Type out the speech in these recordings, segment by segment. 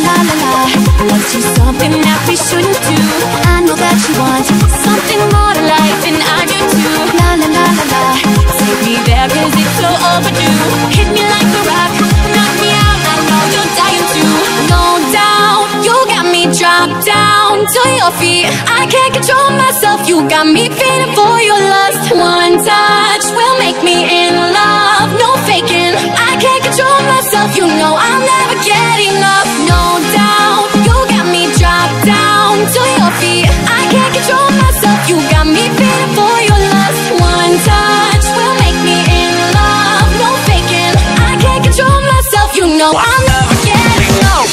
la la la. Wants you something that we shouldn't do. I know that you want something more to life, and I do too. La la la la la. Take me there 'cause it's so overdue. Hit me like a rock, knock me out. I know you're dying to. No doubt, you got me dropped down to your feet. I can't control myself. You got me feeling for your lust. One touch will make me in love. No faking. I can't control myself. You know I'll never get enough. No doubt, you got me dropped down to your feet. I can't control myself. You got me feeling for your lust. One touch will make me in love. No faking. I can't control myself. You know I'll never get enough.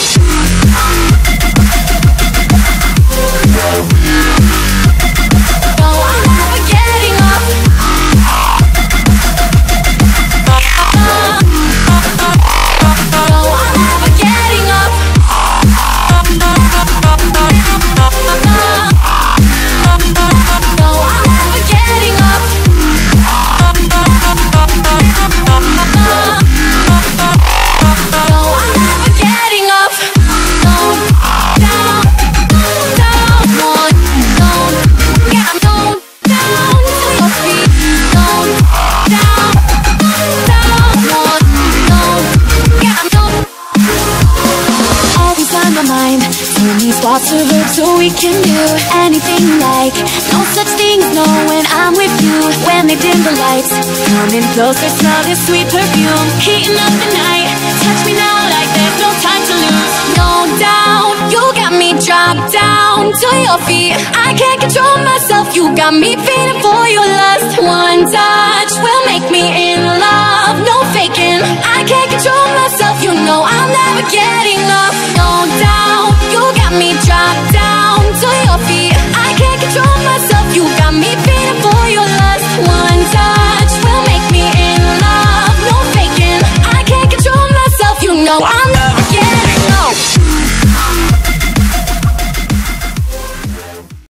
Thoughts of it so we can do anything you like. No such thing as no when I'm with you. When they dim the lights, coming closer, smell this sweet perfume. Heating up the night, touch me now like there's no time to lose. No doubt, you got me dropped down to your feet. I can't control myself. You got me feeling for your lust.